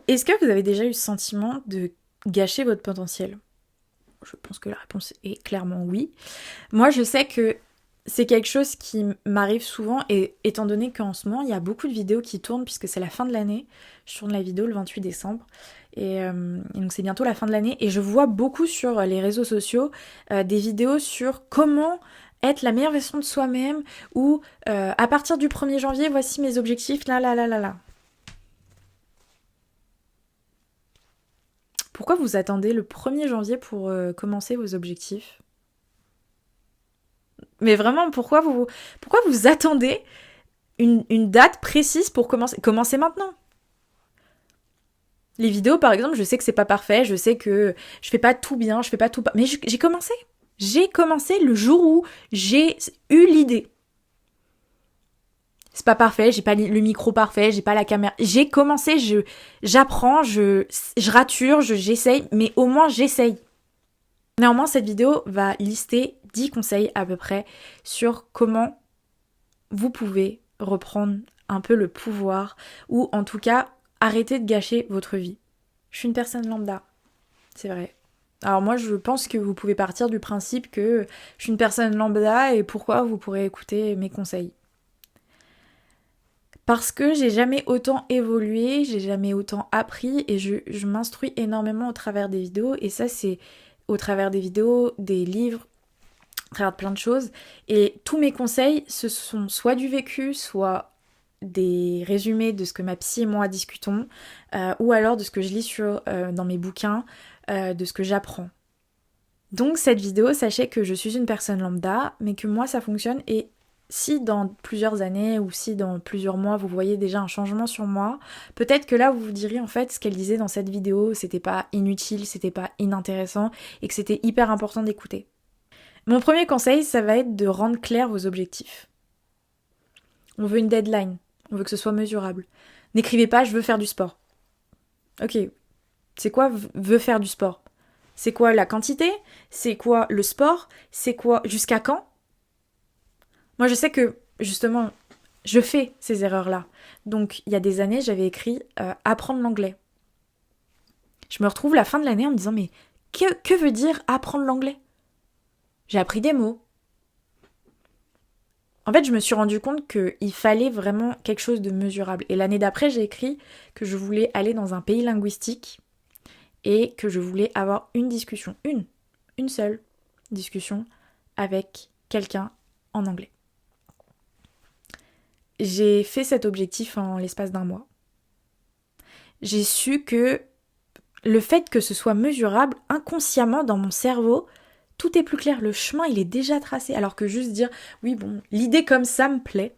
Est-ce que vous avez déjà eu ce sentiment de gâcher votre potentiel ? Je pense que la réponse est clairement oui. Moi, je sais que c'est quelque chose qui m'arrive souvent, et étant donné qu'en ce moment, il y a beaucoup de vidéos qui tournent, puisque c'est la fin de l'année. Je tourne la vidéo le 28 décembre, et donc c'est bientôt la fin de l'année, et je vois beaucoup sur les réseaux sociaux des vidéos sur comment être la meilleure version de soi-même, ou à partir du 1er janvier, voici mes objectifs, là, là, là, là, là. Pourquoi vous attendez le 1er janvier pour commencer vos objectifs ? Mais vraiment, pourquoi vous attendez une date précise pour commencer ? Commencez maintenant. Les vidéos, par exemple, je sais que c'est pas parfait, je sais que je fais pas tout bien, je fais pas tout... Mais j'ai commencé. J'ai commencé le jour où j'ai eu l'idée. C'est pas parfait, j'ai pas le micro parfait, j'ai pas la caméra. J'ai commencé, j'apprends, je rature, j'essaye, mais au moins j'essaye. Néanmoins, cette vidéo va lister 10 conseils à peu près sur comment vous pouvez reprendre un peu le pouvoir, ou en tout cas arrêter de gâcher votre vie. Je suis une personne lambda, c'est vrai. Alors moi je pense que vous pouvez partir du principe que je suis une personne lambda, et pourquoi vous pourrez écouter mes conseils. Parce que j'ai jamais autant évolué, j'ai jamais autant appris, et je m'instruis énormément au travers des vidéos, et ça c'est au travers des vidéos, des livres, à travers plein de choses. Et tous mes conseils, ce sont soit du vécu, soit des résumés de ce que ma psy et moi discutons, ou alors de ce que je lis dans mes bouquins, de ce que j'apprends. Donc cette vidéo, sachez que je suis une personne lambda, mais que moi ça fonctionne, et si dans plusieurs années ou si dans plusieurs mois vous voyez déjà un changement sur moi, peut-être que là vous vous direz en fait ce qu'elle disait dans cette vidéo, c'était pas inutile, c'était pas inintéressant, et que c'était hyper important d'écouter. Mon premier conseil, ça va être de rendre clair vos objectifs. On veut une deadline, on veut que ce soit mesurable. N'écrivez pas « je veux faire du sport ». Ok, c'est quoi veut faire du sport ? C'est quoi la quantité ? C'est quoi le sport ? C'est quoi jusqu'à quand ? Moi je sais que justement, je fais ces erreurs-là. Donc il y a des années, j'avais écrit apprendre l'anglais. Je me retrouve la fin de l'année en me disant mais que veut dire apprendre l'anglais ? J'ai appris des mots. En fait, je me suis rendu compte qu'il fallait vraiment quelque chose de mesurable. Et l'année d'après, j'ai écrit que je voulais aller dans un pays linguistique et que je voulais avoir une discussion, une seule discussion avec quelqu'un en anglais. J'ai fait cet objectif en l'espace d'1 mois. J'ai su que le fait que ce soit mesurable, inconsciemment dans mon cerveau, tout est plus clair, le chemin il est déjà tracé, alors que juste dire oui bon, l'idée comme ça me plaît,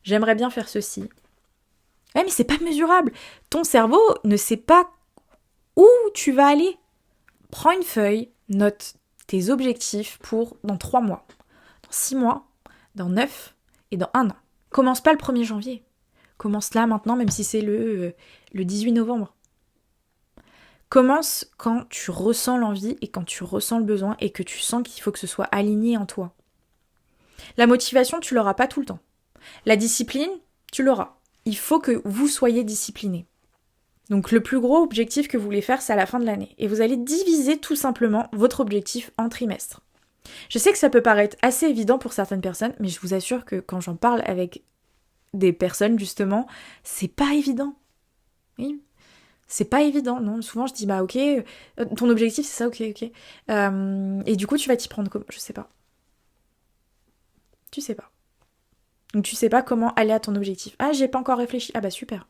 j'aimerais bien faire ceci. Ouais mais c'est pas mesurable, ton cerveau ne sait pas où tu vas aller. Prends une feuille, note tes objectifs pour dans 3 mois, dans 6 mois, dans 9 et dans 1 an. Commence pas le 1er janvier, commence là maintenant même si c'est le 18 novembre. Commence quand tu ressens l'envie et quand tu ressens le besoin et que tu sens qu'il faut que ce soit aligné en toi. La motivation, tu l'auras pas tout le temps. La discipline, tu l'auras. Il faut que vous soyez discipliné. Donc le plus gros objectif que vous voulez faire, c'est à la fin de l'année. Et vous allez diviser tout simplement votre objectif en trimestres. Je sais que ça peut paraître assez évident pour certaines personnes, mais je vous assure que quand j'en parle avec des personnes, justement, c'est pas évident. Oui. C'est pas évident, non. Souvent, je dis, bah ok, ton objectif, c'est ça, ok. Et du coup, tu vas t'y prendre comment ? Je sais pas. Tu sais pas. Donc, tu sais pas comment aller à ton objectif. Ah, j'ai pas encore réfléchi. Ah bah super.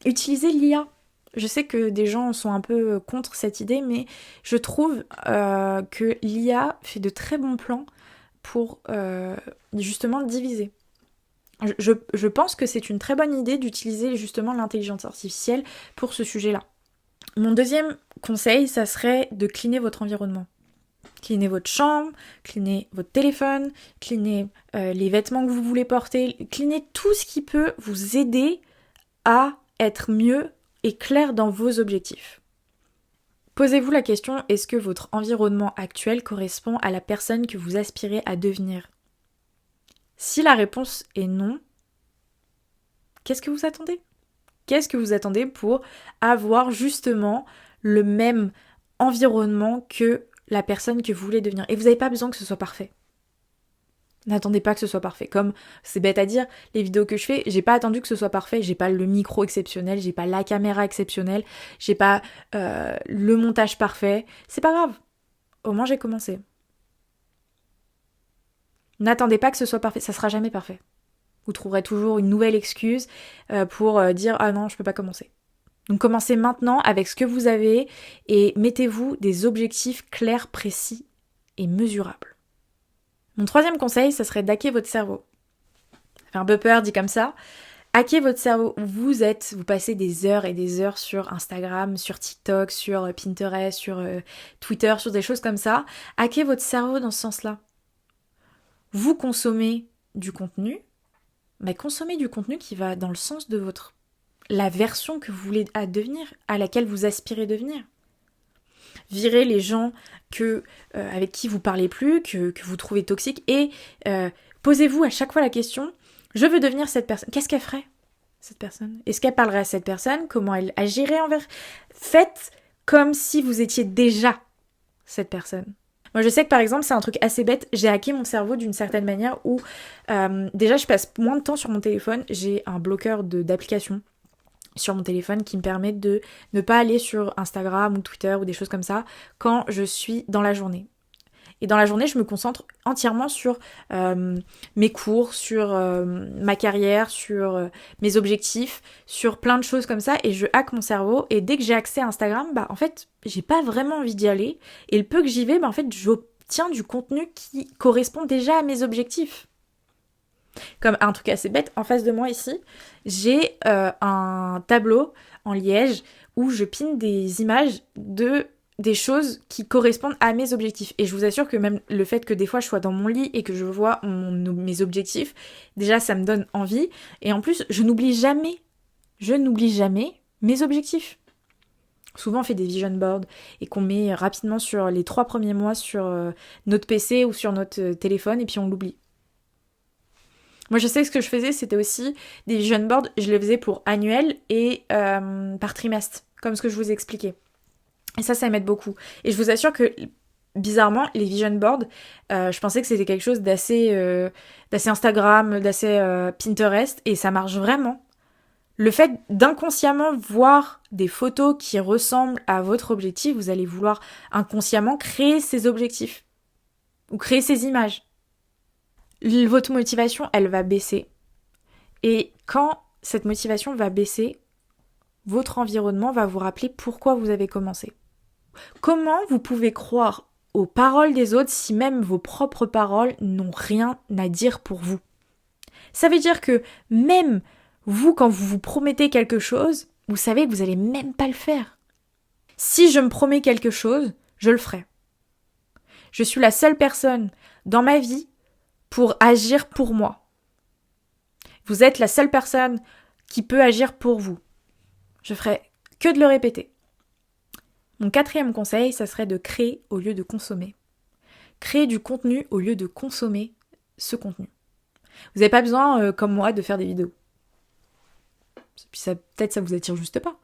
Utilisez l'IA. Je sais que des gens sont un peu contre cette idée, mais je trouve que l'IA fait de très bons plans pour justement diviser. Je pense que c'est une très bonne idée d'utiliser justement l'intelligence artificielle pour ce sujet-là. Mon deuxième conseil, ça serait de cleaner votre environnement. Cleaner votre chambre, cleaner votre téléphone, cleaner les vêtements que vous voulez porter, cleaner tout ce qui peut vous aider à être mieux et clair dans vos objectifs. Posez-vous la question, est-ce que votre environnement actuel correspond à la personne que vous aspirez à devenir ? Si la réponse est non, qu'est-ce que vous attendez ? Qu'est-ce que vous attendez pour avoir justement le même environnement que la personne que vous voulez devenir? Et vous n'avez pas besoin que ce soit parfait. N'attendez pas que ce soit parfait. Comme, c'est bête à dire, les vidéos que je fais, j'ai pas attendu que ce soit parfait. J'ai pas le micro exceptionnel, j'ai pas la caméra exceptionnelle, j'ai pas le montage parfait. C'est pas grave. Au moins j'ai commencé. N'attendez pas que ce soit parfait, ça sera jamais parfait. Vous trouverez toujours une nouvelle excuse pour dire « Ah non, je peux pas commencer ». Donc commencez maintenant avec ce que vous avez et mettez-vous des objectifs clairs, précis et mesurables. Mon troisième conseil, ça serait d'hacker votre cerveau. Ça fait un peu peur dit comme ça. Hacker votre cerveau. Vous passez des heures et des heures sur Instagram, sur TikTok, sur Pinterest, sur Twitter, sur des choses comme ça. Hacker votre cerveau dans ce sens-là. Vous consommez du contenu, mais consommez du contenu qui va dans le sens de la version que vous voulez devenir, à laquelle vous aspirez devenir. Virez les gens avec qui vous parlez plus, que vous trouvez toxiques, et posez-vous à chaque fois la question, je veux devenir cette personne. Qu'est-ce qu'elle ferait, cette personne? Est-ce qu'elle parlerait à cette personne? Comment elle agirait envers? Faites comme si vous étiez déjà cette personne. Moi, je sais que par exemple, c'est un truc assez bête, j'ai hacké mon cerveau d'une certaine manière où déjà je passe moins de temps sur mon téléphone, j'ai un bloqueur d'applications sur mon téléphone qui me permet de ne pas aller sur Instagram ou Twitter ou des choses comme ça quand je suis dans la journée. Et dans la journée, je me concentre entièrement sur mes cours, sur ma carrière, sur mes objectifs, sur plein de choses comme ça, et je hack mon cerveau, et dès que j'ai accès à Instagram, bah en fait, j'ai pas vraiment envie d'y aller, et le peu que j'y vais, bah en fait, j'obtiens du contenu qui correspond déjà à mes objectifs. Comme un truc assez bête, en face de moi ici, j'ai un tableau en liège où je pine des images des choses qui correspondent à mes objectifs. Et je vous assure que même le fait que des fois je sois dans mon lit et que je vois mes objectifs, déjà ça me donne envie. Et en plus, je n'oublie jamais mes objectifs. Souvent on fait des vision boards et qu'on met rapidement sur les 3 premiers mois sur notre PC ou sur notre téléphone et puis on l'oublie. Moi, je sais que ce que je faisais, c'était aussi des vision boards. Je les faisais pour annuel et par trimestre, comme ce que je vous ai expliqué. Et ça m'aide beaucoup. Et je vous assure que, bizarrement, les vision boards, je pensais que c'était quelque chose d'assez Instagram, d'assez Pinterest, et ça marche vraiment. Le fait d'inconsciemment voir des photos qui ressemblent à votre objectif, vous allez vouloir inconsciemment créer ces objectifs ou créer ces images. Votre motivation, elle va baisser. Et quand cette motivation va baisser, votre environnement va vous rappeler pourquoi vous avez commencé. Comment vous pouvez croire aux paroles des autres si même vos propres paroles n'ont rien à dire pour vous? Ça veut dire que même vous, quand vous vous promettez quelque chose, vous savez que vous n'allez même pas le faire. Si je me promets quelque chose, je le ferai. Je suis la seule personne dans ma vie pour agir pour moi. Vous êtes la seule personne qui peut agir pour vous. Je ferai que de le répéter. Mon 4e conseil, ça serait de créer au lieu de consommer. Créer du contenu au lieu de consommer ce contenu. Vous n'avez pas besoin, comme moi, de faire des vidéos. Puis peut-être ça vous attire juste pas.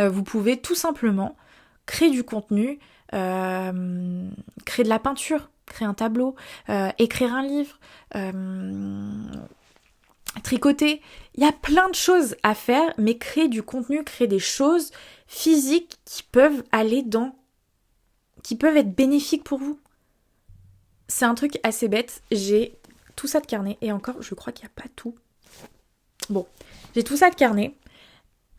Vous pouvez tout simplement créer du contenu, créer de la peinture, créer un tableau, écrire un livre, tricoter. Il y a plein de choses à faire, mais créer du contenu, créer des choses physiques qui peuvent être bénéfiques pour vous. C'est un truc assez bête. J'ai tout ça de carnet, et encore, je crois qu'il n'y a pas tout. Bon, j'ai tout ça de carnet,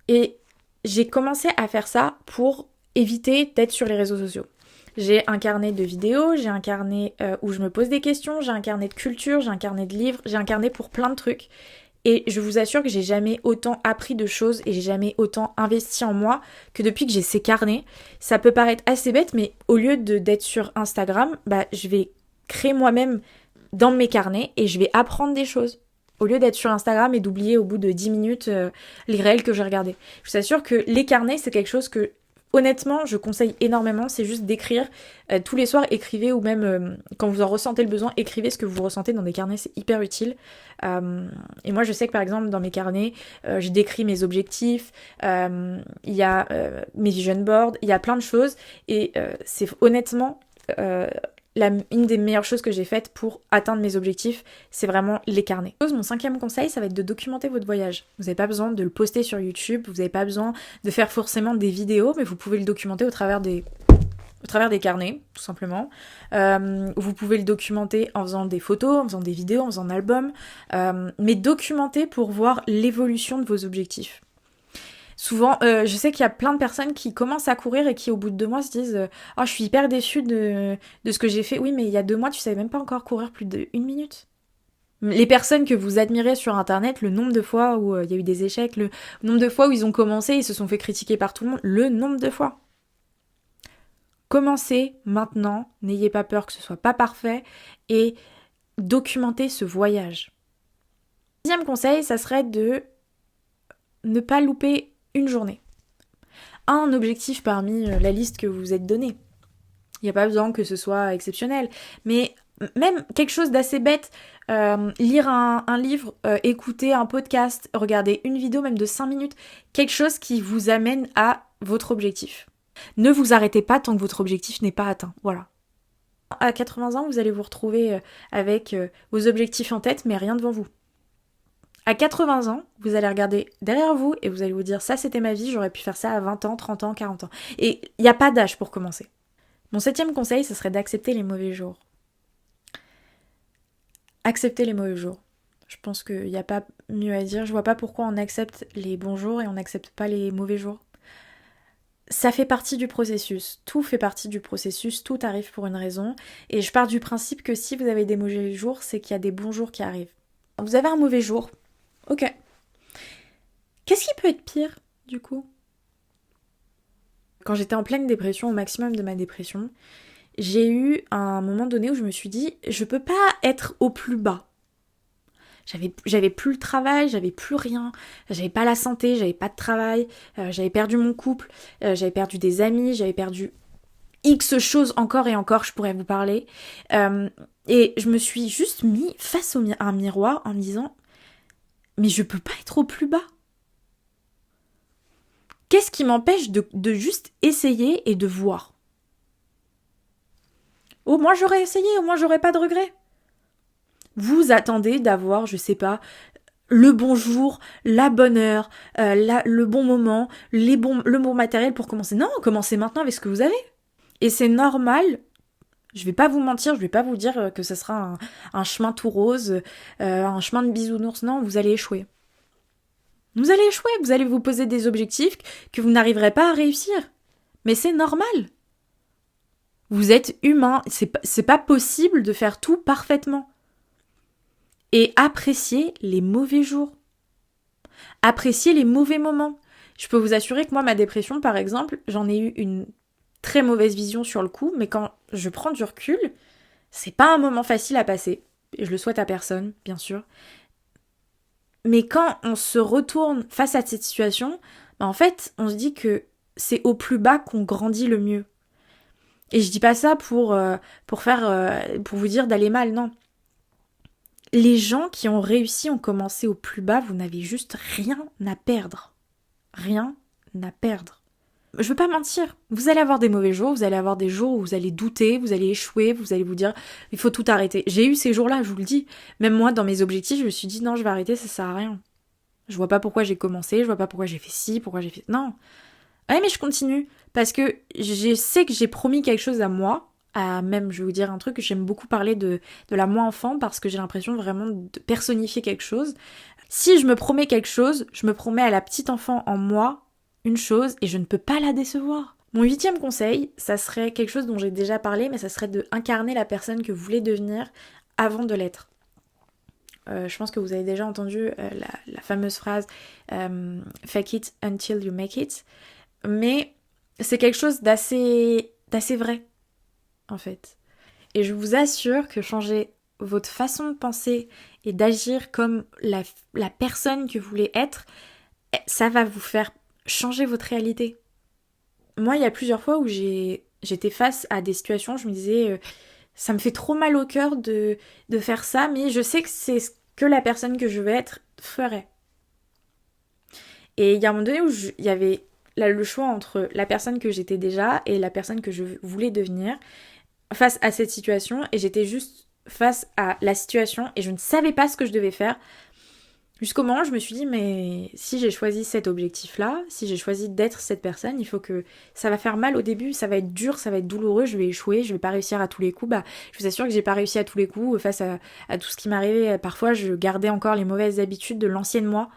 et j'ai commencé à faire ça pour éviter d'être sur les réseaux sociaux. J'ai un carnet de vidéos, j'ai un carnet où je me pose des questions, j'ai un carnet de culture, j'ai un carnet de livres, j'ai un carnet pour plein de trucs. Et je vous assure que j'ai jamais autant appris de choses et j'ai jamais autant investi en moi que depuis que j'ai ces carnets. Ça peut paraître assez bête, mais au lieu d'être sur Instagram, je vais créer moi-même dans mes carnets et je vais apprendre des choses. Au lieu d'être sur Instagram et d'oublier au bout de 10 minutes les réels que j'ai regardés. Je vous assure que les carnets, c'est quelque chose que honnêtement, je conseille énormément, c'est juste d'écrire. Tous les soirs, écrivez, ou même quand vous en ressentez le besoin, écrivez ce que vous ressentez dans des carnets, c'est hyper utile. Et moi, je sais que par exemple, dans mes carnets, je décris mes objectifs, il y a mes vision boards, il y a plein de choses. Et c'est honnêtement une des meilleures choses que j'ai faites pour atteindre mes objectifs, c'est vraiment les carnets. Mon 5e conseil, ça va être de documenter votre voyage. Vous n'avez pas besoin de le poster sur YouTube, vous n'avez pas besoin de faire forcément des vidéos, mais vous pouvez le documenter au travers des carnets, tout simplement. Vous pouvez le documenter en faisant des photos, en faisant des vidéos, en faisant un album, mais documenter pour voir l'évolution de vos objectifs. Souvent, je sais qu'il y a plein de personnes qui commencent à courir et qui au bout de 2 mois se disent « Oh, je suis hyper déçue de ce que j'ai fait. » Oui, mais il y a 2 mois, tu savais même pas encore courir plus d'1 minute. Les personnes que vous admirez sur internet, le nombre de fois où il y a eu des échecs, le nombre de fois où ils ont commencé, ils se sont fait critiquer par tout le monde, le nombre de fois. Commencez maintenant, n'ayez pas peur que ce soit pas parfait et documentez ce voyage. 10e conseil, ça serait de ne pas louper une journée. Un objectif parmi la liste que vous vous êtes donnée. Il n'y a pas besoin que ce soit exceptionnel, mais même quelque chose d'assez bête, lire un livre, écouter un podcast, regarder une vidéo même de 5 minutes, quelque chose qui vous amène à votre objectif. Ne vous arrêtez pas tant que votre objectif n'est pas atteint, voilà. À 80 ans, vous allez vous retrouver avec vos objectifs en tête, mais rien devant vous. À 80 ans, vous allez regarder derrière vous et vous allez vous dire « ça c'était ma vie, j'aurais pu faire ça à 20 ans, 30 ans, 40 ans ». Et il n'y a pas d'âge pour commencer. Mon 7e conseil, ce serait d'accepter les mauvais jours. Accepter les mauvais jours. Je pense qu'il n'y a pas mieux à dire. Je vois pas pourquoi on accepte les bons jours et on n'accepte pas les mauvais jours. Ça fait partie du processus. Tout fait partie du processus. Tout arrive pour une raison. Et je pars du principe que si vous avez des mauvais jours, c'est qu'il y a des bons jours qui arrivent. Vous avez un mauvais jour. Ok. Qu'est-ce qui peut être pire, du coup ? Quand j'étais en pleine dépression, au maximum de ma dépression, j'ai eu un moment donné où je me suis dit, je peux pas être au plus bas. J'avais plus le travail, j'avais plus rien, j'avais pas la santé, j'avais pas de travail, j'avais perdu mon couple, j'avais perdu des amis, j'avais perdu X choses encore et encore, je pourrais vous parler. Et je me suis juste mis face à un miroir en me disant, mais je peux pas être au plus bas. Qu'est-ce qui m'empêche de juste essayer et de voir ? Au moins j'aurais essayé, au moins j'aurais pas de regrets. Vous attendez d'avoir, je sais pas, le bon jour, la bonne heure, le bon moment, le bon matériel pour commencer. Non, commencez maintenant avec ce que vous avez. Et c'est normal, je vais pas vous mentir, je vais pas vous dire que ce sera un chemin tout rose, un chemin de bisounours. Non, vous allez échouer. Vous allez échouer, vous allez vous poser des objectifs que vous n'arriverez pas à réussir. Mais c'est normal. Vous êtes humain, c'est pas possible de faire tout parfaitement. Et appréciez les mauvais jours. Appréciez les mauvais moments. Je peux vous assurer que moi, ma dépression, par exemple, j'en ai eu une très mauvaise vision sur le coup, mais quand je prends du recul, c'est pas un moment facile à passer. Et je le souhaite à personne, bien sûr. Mais quand on se retourne face à cette situation, en fait, on se dit que c'est au plus bas qu'on grandit le mieux. Et je dis pas ça pour vous dire d'aller mal, non. Les gens qui ont réussi ont commencé au plus bas, vous n'avez juste rien à perdre. Rien à perdre. Je veux pas mentir, vous allez avoir des mauvais jours, vous allez avoir des jours où vous allez douter, vous allez échouer, vous allez vous dire il faut tout arrêter. J'ai eu ces jours-là, je vous le dis. Même moi, dans mes objectifs, je me suis dit non, je vais arrêter, ça sert à rien. Je vois pas pourquoi j'ai commencé, je vois pas pourquoi j'ai fait ci, pourquoi j'ai fait... Non. Ouais, mais je continue, parce que je sais que j'ai promis quelque chose à moi, même, je vais vous dire un truc, j'aime beaucoup parler de la moi enfant, parce que j'ai l'impression vraiment de personnifier quelque chose. Si je me promets quelque chose, je me promets à la petite enfant en moi une chose, et je ne peux pas la décevoir. Mon 8e conseil, ça serait quelque chose dont j'ai déjà parlé, mais ça serait de incarner la personne que vous voulez devenir avant de l'être. Je pense que vous avez déjà entendu la fameuse phrase fake it until you make it, mais c'est quelque chose d'assez vrai, en fait. Et je vous assure que changer votre façon de penser et d'agir comme la personne que vous voulez être, ça va vous faire changer votre réalité. moi, il y a plusieurs fois où j'étais face à des situations, je me disais, ça me fait trop mal au cœur de faire ça, mais je sais que c'est ce que la personne que je veux être ferait. Et il y a un moment donné où il y avait là, le choix entre la personne que j'étais déjà et la personne que je voulais devenir face à cette situation, et j'étais juste face à la situation et je ne savais pas ce que je devais faire. Jusqu'au moment où je me suis dit, mais si j'ai choisi cet objectif-là, si j'ai choisi d'être cette personne, il faut que ça va faire mal au début, ça va être dur, ça va être douloureux, je vais échouer, je vais pas réussir à tous les coups. Bah, je vous assure que j'ai pas réussi à tous les coups face à tout ce qui m'arrivait. Parfois, je gardais encore les mauvaises habitudes de l'ancienne moi.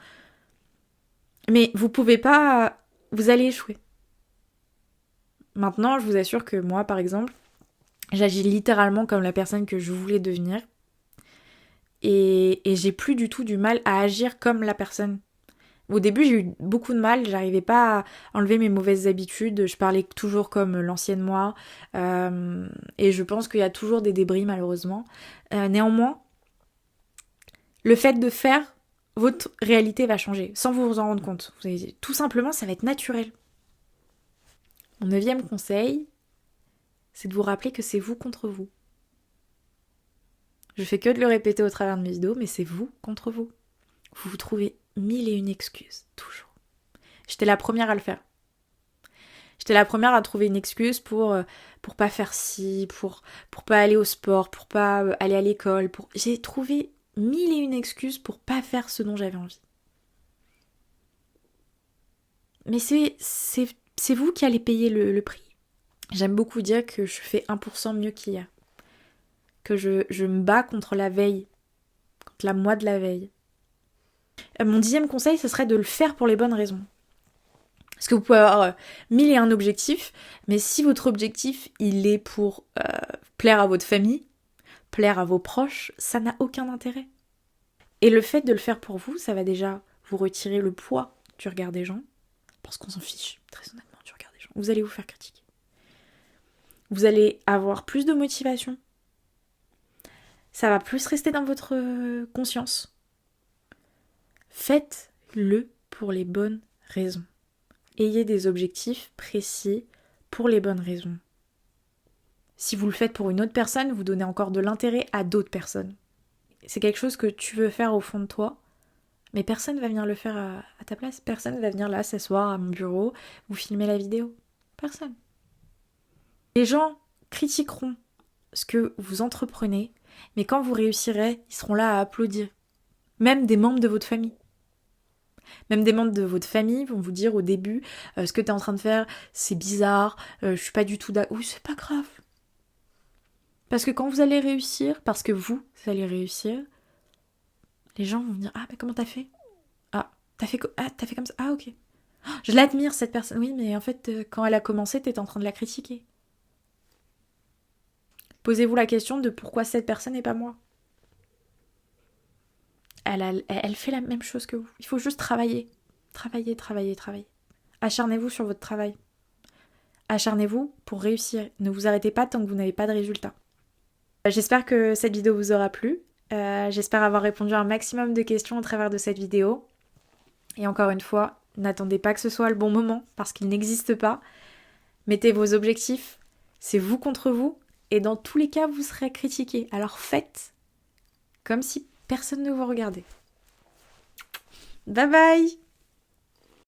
Mais vous pouvez pas, vous allez échouer. Maintenant, je vous assure que moi, par exemple, j'agis littéralement comme la personne que je voulais devenir. Et j'ai plus du tout du mal à agir comme la personne. Au début, j'ai eu beaucoup de mal, j'arrivais pas à enlever mes mauvaises habitudes, je parlais toujours comme l'ancienne moi, et je pense qu'il y a toujours des débris malheureusement. Néanmoins, le fait de faire, votre réalité va changer, sans vous en rendre compte. Tout simplement, ça va être naturel. Mon 9e conseil, c'est de vous rappeler que c'est vous contre vous. Je fais que de le répéter au travers de mes vidéos, mais c'est vous contre vous. Vous vous trouvez 1001 excuses, toujours. J'étais la première à le faire. J'étais la première à trouver une excuse pour pas faire ci, pour pas aller au sport, pour pas aller à l'école. J'ai trouvé 1001 excuses pour pas faire ce dont j'avais envie. Mais c'est vous qui allez payer le prix. J'aime beaucoup dire que je fais 1% mieux qu'hier. Que je me bats contre la veille, contre la moi de la veille. Mon 10e conseil, ce serait de le faire pour les bonnes raisons. Parce que vous pouvez avoir 1001 objectifs, mais si votre objectif, il est pour plaire à votre famille, plaire à vos proches, ça n'a aucun intérêt. Et le fait de le faire pour vous, ça va déjà vous retirer le poids du regard des gens, parce qu'on s'en fiche, très honnêtement, du regard des gens. Vous allez vous faire critiquer. Vous allez avoir plus de motivation. Ça va plus rester dans votre conscience. Faites-le pour les bonnes raisons. Ayez des objectifs précis pour les bonnes raisons. Si vous le faites pour une autre personne, vous donnez encore de l'intérêt à d'autres personnes. C'est quelque chose que tu veux faire au fond de toi, mais personne ne va venir le faire à ta place. Personne ne va venir là s'asseoir à mon bureau, vous filmer la vidéo. Personne. Les gens critiqueront ce que vous entreprenez, mais quand vous réussirez, ils seront là à applaudir. Même des membres de votre famille. Même des membres de votre famille vont vous dire au début ce que tu es en train de faire, c'est bizarre, je suis pas du tout d'accord. Oui, c'est pas grave. Parce que quand vous allez réussir, parce que vous allez réussir, les gens vont dire, ah, mais comment t'as fait? Ah, t'as fait comme ça? Ah, ok. Je l'admire, cette personne. Oui, mais en fait, quand elle a commencé, t'étais en train de la critiquer. Posez-vous la question de pourquoi cette personne et pas moi. Elle fait la même chose que vous. Il faut juste travailler. Travailler. Acharnez-vous sur votre travail. Acharnez-vous pour réussir. Ne vous arrêtez pas tant que vous n'avez pas de résultat. J'espère que cette vidéo vous aura plu. J'espère avoir répondu à un maximum de questions au travers de cette vidéo. Et encore une fois, n'attendez pas que ce soit le bon moment, parce qu'il n'existe pas. Mettez vos objectifs, c'est vous contre vous, et dans tous les cas, vous serez critiqué. Alors faites comme si personne ne vous regardait. Bye bye!